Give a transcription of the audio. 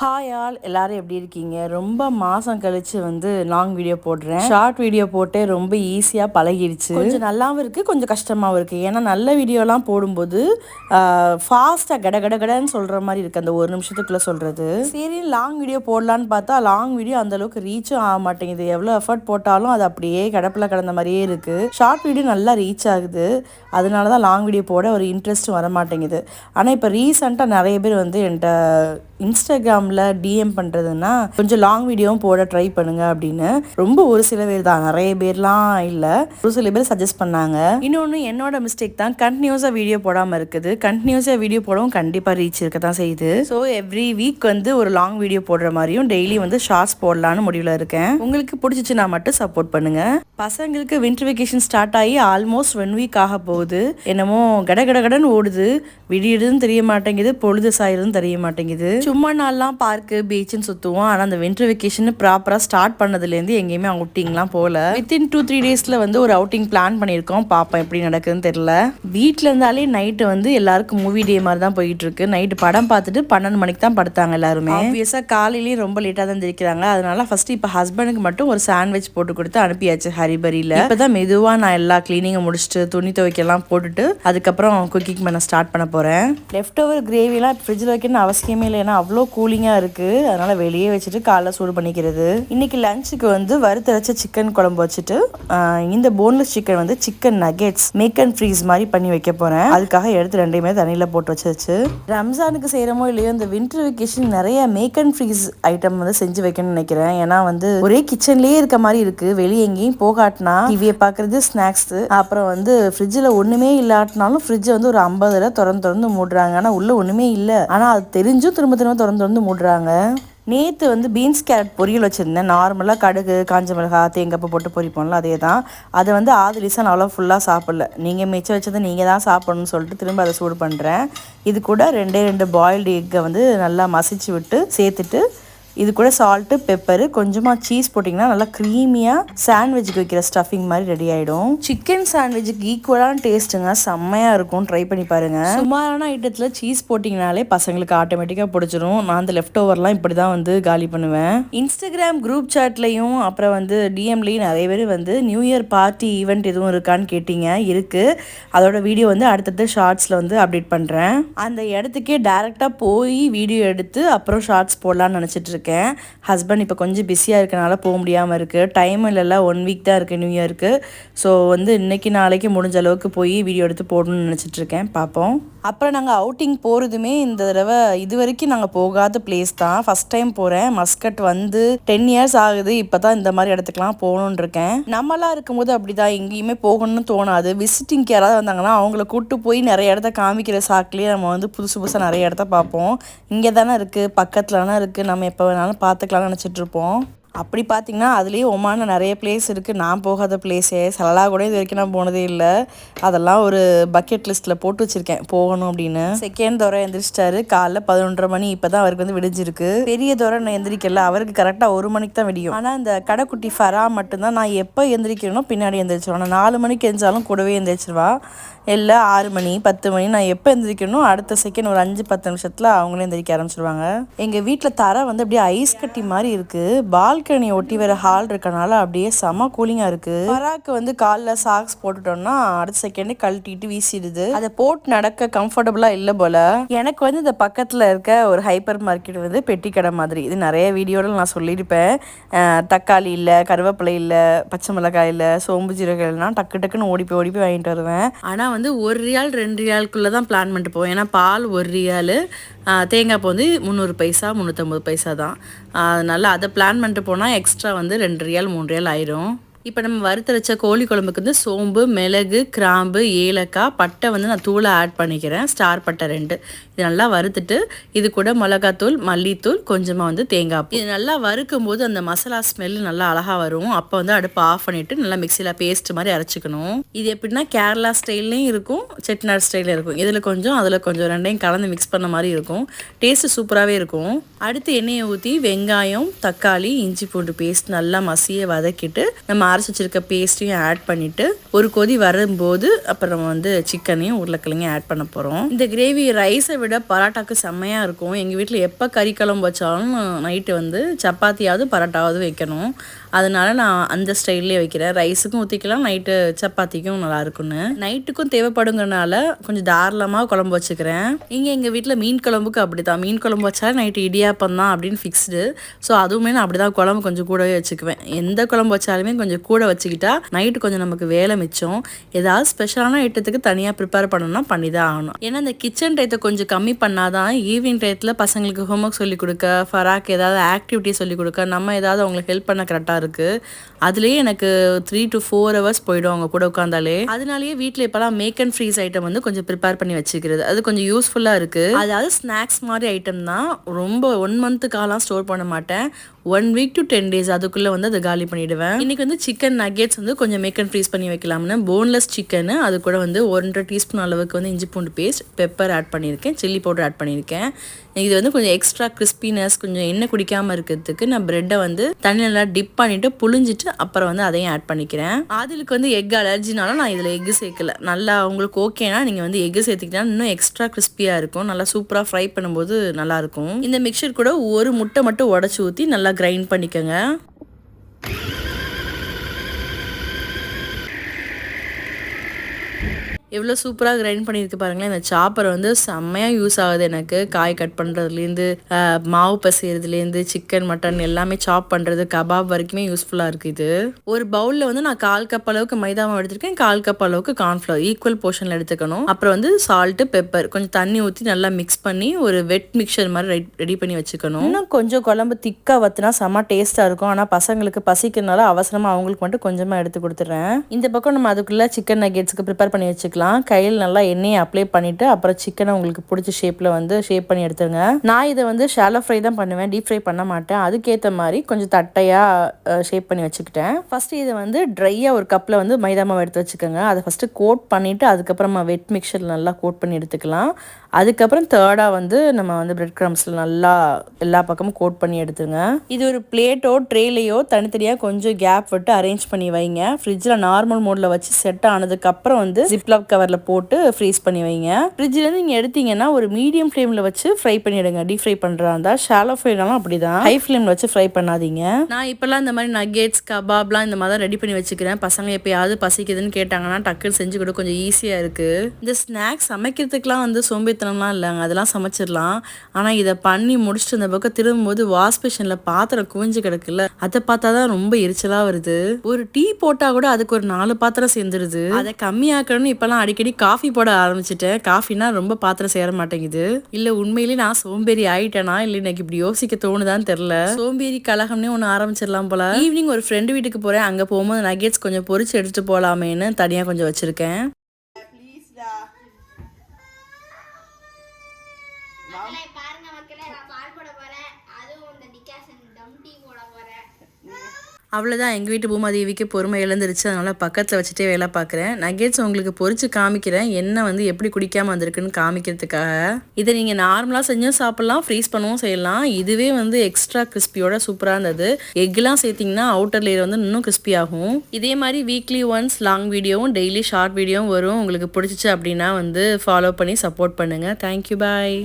Hi all எல்லாரும் எப்படி இருக்கீங்க? ரொம்ப மாதம் கழிச்சு வந்து லாங் வீடியோ போடுறேன். ஷார்ட் வீடியோ போட்டே ரொம்ப ஈஸியாக பழகிடுச்சு. கொஞ்சம் நல்லாவும் இருக்குது, கொஞ்சம் கஷ்டமாகவும் இருக்குது. ஏன்னா நல்ல வீடியோலாம் போடும்போது ஃபாஸ்ட்டாக கட கட கடன்னு சொல்கிற மாதிரி இருக்குது, அந்த ஒரு நிமிஷத்துக்குள்ளே சொல்கிறது. சரி லாங் வீடியோ போடலான்னு பார்த்தா லாங் வீடியோ அந்தளவுக்கு ரீச்சும் ஆக மாட்டேங்குது. எவ்வளோ எஃபர்ட் போட்டாலும் அது அப்படியே கடப்பில் கடந்த மாதிரியே இருக்குது. ஷார்ட் வீடியோ நல்லா ரீச் ஆகுது, அதனால தான் லாங் வீடியோ போட ஒரு இன்ட்ரெஸ்ட்டும் வர மாட்டேங்குது. ஆனால் இப்போ ரீசெண்டாக நிறைய பேர் வந்து என்கிட்ட இன்ஸ்டாகிராமில் டிஎம் பண்ணுறதுன்னா கொஞ்சம் லாங் வீடியோவும் போட ட்ரை பண்ணுங்க அப்படின்னு. ரொம்ப ஒரு சில பேர் தான், நிறைய பேர்லாம் இல்லை, ஒரு சில பேர் சஜஸ்ட் பண்ணாங்க. இன்னொன்று என்னோட மிஸ்டேக் தான், கண்டினியூஸாக வீடியோ போடாமல் இருக்குது. கண்டினியூஸாக வீடியோ போடவும் கண்டிப்பாக ரீச் இருக்க தான் செய்யுது. ஸோ எவ்ரி வீக் வந்து ஒரு லாங் வீடியோ போடுற மாதிரியும் டெய்லி வந்து ஷார்ட்ஸ் போடலான்னு முடிவில் இருக்கேன். உங்களுக்கு பிடிச்சிச்சுன்னா மட்டும் சப்போர்ட் பண்ணுங்க. பசங்களுக்கு வின்டர் வெக்கேஷன் ஸ்டார்ட் ஆகி ஆல்மோஸ்ட் 1 வீக் ஆக போகுது. என்னமோ கட கட கடன்னு ஓடுது. விடியதுன்னு தெரிய மாட்டேங்குது, பொழுது சாயிறதுன்னு தெரிய மாட்டேங்குது. சும்மா நாள்லாம் பார்க்கு பீச்சுன்னு சுற்றுவோம். ஆனால் அந்த வின்டர் வெக்கேஷன் ப்ராப்பராக ஸ்டார்ட் பண்ணதுலேருந்து எங்கேயுமே அவுட்டிங்லாம் போகல. வித்தின் 2-3 டேஸில் வந்து ஒரு அவுட்டிங் பிளான் பண்ணியிருக்கோம். பார்ப்போம் எப்படி நடக்குதுன்னு தெரியல. வீட்டில் இருந்தாலே நைட்டு வந்து எல்லாருக்கும் மூவி டே மாதிரி தான் போயிட்டு இருக்கு. நைட்டு படம் பார்த்துட்டு 12 மணிக்கு தான் படுத்தாங்க எல்லாருமே. ஆப்வியஸாக காலையிலேயே ரொம்ப லேட்டாக தான் தெரிக்கிறாங்க. அதனால ஃபர்ஸ்ட் இப்போ ஹஸ்பண்டுக்கு மட்டும் ஒரு சாண்ட்விச் போட்டு கொடுத்து அனுப்பியாச்சு ஹரிபரியில். இப்போ தான் மெதுவாக நான் எல்லா கிளீனிங்கை முடிச்சுட்டு துணி துவைக்கலாம் போட்டுட்டு அதுக்கப்புறம் குக்கிங் பண்ண ஸ்டார்ட் பண்ண போகிறேன். லெஃப்ட் ஓவர் கிரேவிலாம் ஃப்ரிட்ஜில் வைக்கணும்னு அவசியமே இல்லை, ஏன்னா அவ்வளோ கூலிங்காக இருக்குது. அதனால் வெளியே வச்சுட்டு காலைல சூடு பண்ணிக்கிறது. இன்றைக்கி லஞ்சுக்கு வந்து வறுத்தரைச்ச சிக்கன் குழம்பு வச்சுட்டு இந்த போன்லெஸ் சிக்கன் வந்து chicken nuggets make and freeze மாதிரி பண்ணி வைக்க போகிறேன். அதுக்காக எடுத்து ரெண்டையுமே தண்ணியில் போட்டு வச்சாச்சு. ரம்ஜானுக்கு செய்கிறமோ இல்லையோ இந்த வின்டர் வெக்கேஷன் நிறைய மேக் அண்ட் ஃப்ரீஸ் ஐட்டம் வந்து செஞ்சு வைக்கணும்னு நினைக்கிறேன். ஏன்னா வந்து ஒரே கிச்சன்லேயே இருக்க மாதிரி இருக்குது. வெளியே எங்கேயும் போகாட்டினா டிவியை பார்க்குறது, ஸ்நாக்ஸு, அப்புறம் வந்து ஃப்ரிட்ஜில் ஒன்றுமே இல்லாட்டினாலும் ஃப்ரிட்ஜை வந்து ஒரு 50 தடவை திறந்து மூடுறாங்க. ஆனால் உள்ளே ஒன்றுமே இல்லை, ஆனால் அது தெரிஞ்சும் திரும்ப திறந்து மூடுறாங்க. நேற்று வந்து பீன்ஸ் கேரட் பொரியல் வச்சுருந்தேன். நார்மலாக கடுகு, காஞ்ச மிளகாய், தேங்காய் போட்டு பொரிப்போம்ல, அதே தான். அதை வந்து ஆதிலிசா அவ்வளோ ஃபுல்லாக சாப்பிடல. நீங்கள் மிச்சம் வச்சதை நீங்கள் தான் சாப்பிடணும்னு சொல்லிட்டு திரும்ப அதை சூடு பண்ணுறேன். இது கூட 2 பாயில்டு எக்கை வந்து நல்லா மசிச்சு விட்டு சேர்த்துட்டு இது கூட சால்ட்டு, பெப்பரு, கொஞ்சமாக சீஸ் போட்டிங்கன்னா நல்லா க்ரீமியாக சாண்ட்விச்சுக்கு வைக்கிற ஸ்டஃபிங் மாதிரி ரெடி ஆகிடும். சிக்கன் சாண்ட்விச்சுக்கு ஈக்குவலான டேஸ்ட்டுங்க, செம்மையாக இருக்கும். ட்ரை பண்ணி பாருங்கள். சுமாரான ஐட்டத்தில் சீஸ் போட்டிங்கனாலே பசங்களுக்கு ஆட்டோமேட்டிக்காக பிடிச்சிரும். நான் அந்த லெஃப்ட் ஓவர்லாம் இப்படி தான் வந்து காலி பண்ணுவேன். இன்ஸ்டாகிராம் குரூப் சாட்லேயும் அப்புறம் வந்து டிஎம்லேயும் நிறைய பேர் வந்து நியூ இயர் பார்ட்டி ஈவெண்ட் எதுவும் இருக்கான்னு கேட்டிங்க. இருக்குது. அதோட வீடியோ வந்து அடுத்தடுத்த ஷார்ட்ஸில் வந்து அப்டேட் பண்ணுறேன். அந்த இடத்துக்கே டேரெக்டாக போய் வீடியோ எடுத்து அப்புறம் ஷார்ட்ஸ் போடலான்னு நினச்சிட்டு இருக்கேன். ஹஸ்பண்ட் இப்போ கொஞ்சம் பிஸியாக இருக்கனால போக முடியாமல் இருக்குது. டைம் இல்லைல்ல, 1 வீக் தான் இருக்குது நியூ இயருக்கு. ஸோ வந்து இன்னைக்கு நாளைக்கு முடிஞ்ச அளவுக்கு போய் வீடியோ எடுத்து போடணும்னு நினச்சிட்டு இருக்கேன். பார்ப்போம். அப்புறம் நாங்கள் அவுட்டிங் போகிறதுமே இந்த தடவை இது வரைக்கும் நாங்கள் போகாத பிளேஸ் தான். ஃபஸ்ட் டைம் போகிறேன். மஸ்கட் வந்து 10 இயர்ஸ் ஆகுது. இப்போ தான் இந்த மாதிரி இடத்துக்குலாம் போகணுன்னு இருக்கேன். நம்மளாம் இருக்கும்போது அப்படி தான், எங்கேயுமே போகணும்னு தோணாது. விசிட்டிங்க்கு யாராவது வந்தாங்கன்னா அவங்கள கூப்பிட்டு போய் நிறைய இடத்த காமிக்கிற சாக்குலேயே நம்ம வந்து புதுசு புதுசாக நிறைய இடத்த பார்ப்போம். இங்கே தானே இருக்குது, பக்கத்தில் தானே இருக்குது, நம்ம எப்போ வேணாலும் பார்த்துக்கலாம்னு நினச்சிட்ருப்போம். அப்படி பார்த்தீங்கன்னா அதுலேயே ஒமானில் நிறைய பிளேஸ் இருக்குது. நான் போகாத பிளேஸே சலலா கூட இது வரைக்கும் நான் போனதே இல்லை. அதெல்லாம் ஒரு பக்கெட் லிஸ்ட்டில் போட்டு வச்சுருக்கேன் போகணும் அப்படின்னு. செகண்ட் தோரை எந்திரிச்சிட்டாரு. காலைல 11:30 மணி. இப்போ தான் அவருக்கு வந்து விடிஞ்சிருக்கு. பெரிய தோரை நான் எந்திரிக்கல, அவருக்கு கரெக்டாக 1 மணிக்கு தான் விடியும். ஆனால் இந்த கடைக்குட்டி ஃபரா மட்டும்தான் நான் எப்போ எந்திரிக்கணும் பின்னாடி எந்திரிச்சிருவான். நான் 4 மணிக்கு எந்திரிச்சாலும் கூடவே எந்திரிச்சிருவா. இல்லை 6 மணி 10 மணி நான் எப்போ எந்திரிக்கணும் அடுத்த செகண்ட் ஒரு 5-10 நிமிஷத்தில் அவங்களே எந்திரிக்க ஆரம்பிச்சிருவாங்க. எங்கள் வீட்டில் தரை வந்து அப்படியே ஐஸ் கட்டி மாதிரி இருக்குது. பால்கனியை ஒட்டி வேறு ஹால் இருக்கனால அப்படியே செம கூலிங்காக இருக்குது. பராக்கு வந்து காலில் சாக்ஸ் போட்டுட்டோம்னா அடுத்த செகண்டே கழட்டிட்டு வீசிடுது. அதை போட்டு நடக்க கம்ஃபர்டபுளாக இல்லை போல். எனக்கு வந்து இந்த பக்கத்தில் இருக்க ஒரு ஹைப்பர் மார்க்கெட் வந்து பெட்டி கடை மாதிரி. இது நிறைய வீடியோவில் நான் சொல்லியிருப்பேன். தக்காளி இல்லை, கருவேப்பிலை இல்லை, பச்சை மிளகாய் இல்லை, சோம்பு ஜீரகம் இல்லைனா டக்கு டக்குன்னு ஓடி போய் வாங்கிட்டு வருவேன். ஆனால் வந்து 1 ரியால் 2 ரியாலுக்குள்ளே தான் பிளான் பண்ணிட்டு போவோம். ஏன்னா பால் 1 ரியாலு, தேங்காய் பூ வந்து 300 பைசா 350 பைசா தான். அதனால் அதை பிளான் பண்ணிட்டு போனால் எக்ஸ்ட்ரா வந்து 2 ரியால் 3 ரியால் ஆயிரும். இப்போ நம்ம வறுத்தரைச்ச கோழி குழம்புக்கு வந்து சோம்பு, மிளகு, கிராம்பு, ஏலக்காய், பட்டை வந்து நான் தூளை ஆட் பண்ணிக்கிறேன். ஸ்டார் பட்டை 2. இது நல்லா வறுத்துட்டு இது கூட மிளகாத்தூள், மல்லித்தூள், கொஞ்சமாக வந்து தேங்காய் பூ. இது நல்லா வறுக்கும் போது அந்த மசாலா ஸ்மெல் நல்லா அழகாக வரும். அப்போ வந்து அடுப்பு ஆஃப் பண்ணிவிட்டு நல்லா மிக்சியில் பேஸ்ட் மாதிரி அரைச்சிக்கணும். இது எப்படின்னா கேரளா ஸ்டைல்லையும் இருக்கும், செட்டிநாடு ஸ்டைலில் இருக்கும். இதில் கொஞ்சம் அதில் கொஞ்சம் ரெண்டையும் கலந்து மிக்ஸ் பண்ண மாதிரி இருக்கும். டேஸ்ட்டு சூப்பராகவே இருக்கும். அடுத்து எண்ணெயை ஊற்றி வெங்காயம், தக்காளி, இஞ்சி பூண்டு பேஸ்ட் நல்லா மசிய வதக்கிட்டு நம்ம அரைச்சி வச்சிருக்க பேஸ்ட்டையும் ஆட் பண்ணிவிட்டு ஒரு கொதி வரும்போது அப்புறம் வந்து சிக்கனையும் உருளைக்கிழங்கையும் ஆட் பண்ண போகிறோம். இந்த கிரேவி ரைஸை விட பரோட்டாக்கு செம்மையாக இருக்கும். எங்கள் வீட்டில் எப்போ கறி குழம்பு வச்சாலும் நைட்டு வந்து சப்பாத்தியாவது பரோட்டாவது வைக்கணும். அதனால நான் அந்த ஸ்டைல்லே வைக்கிறேன். ரைஸுக்கும் ஊற்றிக்கலாம், நைட்டு சப்பாத்திக்கும் நல்லா இருக்குன்னு. நைட்டுக்கும் தேவைப்படுங்கிறனால கொஞ்சம் தாராளமாக குழம்பு வச்சுக்கிறேன். இங்கே எங்கள் வீட்டில் மீன் குழம்புக்கு அப்படி தான். மீன் குழம்பு வச்சா நைட்டு இடியாப்பம் தான் அப்படின்னு ஃபிக்ஸ்டு. ஸோ அதுவுமே நான் அப்படி தான் குழம்பு கொஞ்சம் கூடவே வச்சுக்குவேன். எந்த குழம்பு வச்சாலுமே கொஞ்சம் கூட வச்சுக்கிட்டா நைட்டு கொஞ்சம் நமக்கு வேலை மிச்சம். ஏதாவது ஸ்பெஷலான ஐட்டத்துக்கு தனியாக ப்ரிப்பேர் பண்ணணும்னா பண்ணி தான் ஆகணும். ஏன்னா இந்த கிச்சன் டயத்தை கொஞ்சம் கம்மி பண்ணாதான் ஈவினிங் டயத்தில் பசங்களுக்கு ஹோம்ஒர்க் சொல்லிக் கொடுக்க, ஃபராக்கு ஏதாவது ஆக்டிவிட்டி சொல்லிக் கொடுக்க, நம்ம ஏதாவது அவங்களுக்கு ஹெல்ப் பண்ண கரெக்டாக இருக்குது. அதுலேயே எனக்கு 3 to 4 hours போயிடும் அவங்க கூட உட்காந்தாலே. அதனாலேயே வீட்டில் இப்போலாம் மேக் அண்ட் ஃப்ரீஸ் ஐட்டம் வந்து கொஞ்சம் ப்ரிப்பேர் பண்ணி வச்சுக்கிறது. அது கொஞ்சம் யூஸ்ஃபுல்லாக இருக்குது. அதாவது ஸ்நாக்ஸ் மாதிரி ஐட்டம் தான். ரொம்ப 1 month ஸ்டோர் பண்ண மாட்டேன். 1 week to 10 days அதுக்குள்ளே வந்து அதை காலி பண்ணிவிடுவேன். இன்றைக்கி வந்து சிக்கன் நக்கெட்ஸ் வந்து கொஞ்சம் மேக் அண்ட் ஃப்ரீஸ் பண்ணி வைக்கலாம்னு போன்லெஸ் சிக்கனு, அது கூட வந்து 1.5 teaspoon அளவுக்கு வந்து இஞ்சி பூண்டு பேஸ்ட், பெப்பர் ஆட் பண்ணியிருக்கேன், சில்லி பவுடர் ஆட் பண்ணியிருக்கேன். இது வந்து கொஞ்சம் எக்ஸ்ட்ரா கிறிஸ்பினஸ், கொஞ்சம் எண்ணெய் குடிக்காமல் இருக்கிறதுக்கு நான் ப்ரெட்டை வந்து தண்ணி நல்லா டிப் பண்ணிவிட்டு புழிஞ்சிட்டு அப்புறம் வந்து அதையும் ஆட் பண்ணிக்கிறேன். அதுக்கு வந்து எக் அலர்ஜினாலும் நான் இதில் எக்கு சேர்க்கல. நல்லா உங்களுக்கு ஓகேனா நீங்கள் வந்து எக்கு சேர்த்துக்கிட்டா இன்னும் எக்ஸ்ட்ரா கிறிஸ்பியாக இருக்கும். நல்லா சூப்பராக ஃப்ரை பண்ணும்போது நல்லாயிருக்கும். இந்த மிக்சர் கூட ஒரு முட்டை மட்டும் உடச்சி ஊற்றி நல்லா கிரைண்ட் பண்ணிக்கோங்க. எவ்வளோ சூப்பராக கிரைண்ட் பண்ணியிருக்கு பாருங்களேன். இந்த சாப்பர் வந்து செம்மையாக யூஸ் ஆகுது எனக்கு. காய் கட் பண்ணுறதுலேருந்து, மாவு பசைகிறதுலேருந்து, சிக்கன் மட்டன் எல்லாமே சாப் பண்ணுறது, கபாப் வரைக்குமே யூஸ்ஃபுல்லாக இருக்குது இது. ஒரு பவுலில் வந்து நான் 1/4 cup அளவுக்கு மைதா மாவு எடுத்திருக்கேன், 1/4 cup அளவுக்கு கார்ன்ஃப்ளவர் ஈக்குவல் போர்ஷனில் எடுத்துக்கணும். அப்புறம் வந்து சால்ட்டு, பெப்பர் கொஞ்சம் தண்ணி ஊற்றி நல்லா மிக்ஸ் பண்ணி ஒரு வெட் மிக்சர் மாதிரி ரெடி பண்ணி வச்சுக்கணும். இன்னும் கொஞ்சம் குழம்பு திக்காக வற்றினா செம்ம டேஸ்ட்டாக இருக்கும். ஆனால் பசங்களுக்கு பசிக்கிறதுனால அவசரமாக அவங்களுக்கு மட்டும் கொஞ்சமாக எடுத்து கொடுத்துட்றேன். இந்த பக்கம் நம்ம அதுக்குள்ளே சிக்கன் நக்கெட்ஸுக்கு ப்ரிப்பேர் பண்ணி வச்சுக்கலாம். கையில் நல்லா எண்ணெயை அப்ளை பண்ணிவிட்டு அப்புறம் சிக்கனை உங்களுக்கு பிடிச்ச ஷேப்பில் வந்து ஷேப் பண்ணி எடுத்துருங்க. நான் இதை வந்து ஷாலோ ஃப்ரை தான் பண்ணுவேன், டீப் ஃப்ரை பண்ண மாட்டேன். அதுக்கேற்ற மாதிரி கொஞ்சம் தட்டையாக ஷேப் பண்ணி வச்சுக்கிட்டேன். ஃபஸ்ட்டு இதை வந்து ட்ரையாக ஒரு கப்பில் வந்து மைதா மாவு எடுத்து வச்சுக்கோங்க. அதை ஃபஸ்ட்டு கோட் பண்ணிவிட்டு அதுக்கப்புறமா வெட் மிக்சரில் நல்லா கோட் பண்ணி எடுத்துக்கலாம். அதுக்கப்புறம் தேர்டாக வந்து நம்ம வந்து பிரெட் க்ரம்ஸில் நல்லா எல்லா பக்கமும் கோட் பண்ணி எடுத்துங்க. இது ஒரு பிளேட்டோ ட்ரேலையோ தனித்தனியாக கொஞ்சம் கேப் விட்டு அரேஞ்ச் பண்ணி வைங்க. ஃப்ரிட்ஜில் நார்மல் மோடில் வச்சு செட் ஆனதுக்கப்புறம் வந்து ஜிப்லாக் கவரில் போட்டு ஃப்ரீஸ் பண்ணி வைங்க. ஃப்ரிட்ஜிலேருந்து நீங்கள் எடுத்தீங்கன்னா ஒரு மீடியம் ஃப்ளேமில் வச்சு ஃப்ரை பண்ணிவிடுங்க. டீப் ஃப்ரை பண்ணுறா இருந்தால். ஷாலோ ஃப்ரைனாலும் அப்படி தான், ஹை ஃப்ளேமில் வச்சு ஃப்ரை பண்ணாதீங்க. நான் இப்போல்லாம் இந்த மாதிரி நக்கெட்ஸ், கபாப்லாம் இந்த மாதிரி தான் ரெடி பண்ணி வச்சுக்கிறேன். பசங்க எப்போயாவது பசிக்குதுன்னு கேட்டாங்கன்னா டக்குன்னு செஞ்சு கூட கொஞ்சம் ஈஸியாக இருக்குது. இந்த ஸ்நாக்ஸ் சமைக்கிறதுக்கெலாம் வந்து சோம்பேறித்தனம்லாம் இல்லைங்க, அதெல்லாம் சமைச்சிடலாம். ஆனால் இதை பண்ணி முடிச்சுட்டு இந்த பக்கம் திரும்பும்போது வாஷ் பேஷனில் பாத்திரம் குவிஞ்சு கிடக்குல்ல, அதை பார்த்தா தான் ரொம்ப எரிச்சலாக வருது. ஒரு டீ போட்டால் கூட அதுக்கு ஒரு 4 பாத்திரம் சேர்ந்துருது. அதை கம்மியாக்கணும்னு இப்போலாம் அடிக்கடி காஃபி போட ஆரம்பிச்சிட்டேன். காஃபினா ரொம்ப பாத்திரம் சேர மாட்டேங்குது. இல்லை உண்மையிலேயே நான் சோம்பேறி ஆயிட்டேனா இல்லை எனக்கு இப்படி யோசிக்க தோணுதான்னு தெரில. சோம்பேறி கலகம்னே ஒன்று ஆரம்பிச்சிடலாம் போல. ஈவினிங் ஒரு ஃப்ரெண்டு வீட்டுக்கு போகிறேன். அங்கே போகும்போது நக்கெட்ஸ் கொஞ்சம் பொரிச்சு எடுத்துகிட்டு போகலாமேன்னு தனியாக கொஞ்சம் வச்சுருக்கேன். பாருங்க மக்களே, நான் பால் போட போறேன். அதுவும் இந்த டிகாஷன் டம் டீ போட போறேன். அவ்வளோதான், எங்கள் வீட்டு பூமாதேவிக்கு பொறுமை இழந்துருச்சு. அதனால் பக்கத்தில் வச்சுட்டே வேலை பார்க்குறேன். நக்கெட்ஸ் உங்களுக்கு பொரிச்சு காமிக்கிறேன், என்ன வந்து எப்படி குடிக்காமல் வந்திருக்குன்னு காமிக்கிறதுக்காக. இதை நீங்கள் நார்மலாக செஞ்சும் சாப்பிட்லாம், ஃப்ரீஸ் பண்ணவும் செய்யலாம். இதுவே வந்து எக்ஸ்ட்ரா கிறிஸ்பியோட சூப்பராக இருந்தது. எக்லாம் சேர்த்திங்கன்னா அவுட்டர் லேயர் வந்து இன்னும் கிறிஸ்பி ஆகும். இதே மாதிரி வீக்லி ஒன்ஸ் லாங் வீடியோவும் டெய்லி ஷார்ட் வீடியோவும் வரும். உங்களுக்கு பிடிச்சிச்சு அப்படின்னா வந்து ஃபாலோ பண்ணி சப்போர்ட் பண்ணுங்கள். தேங்க்யூ, பாய்.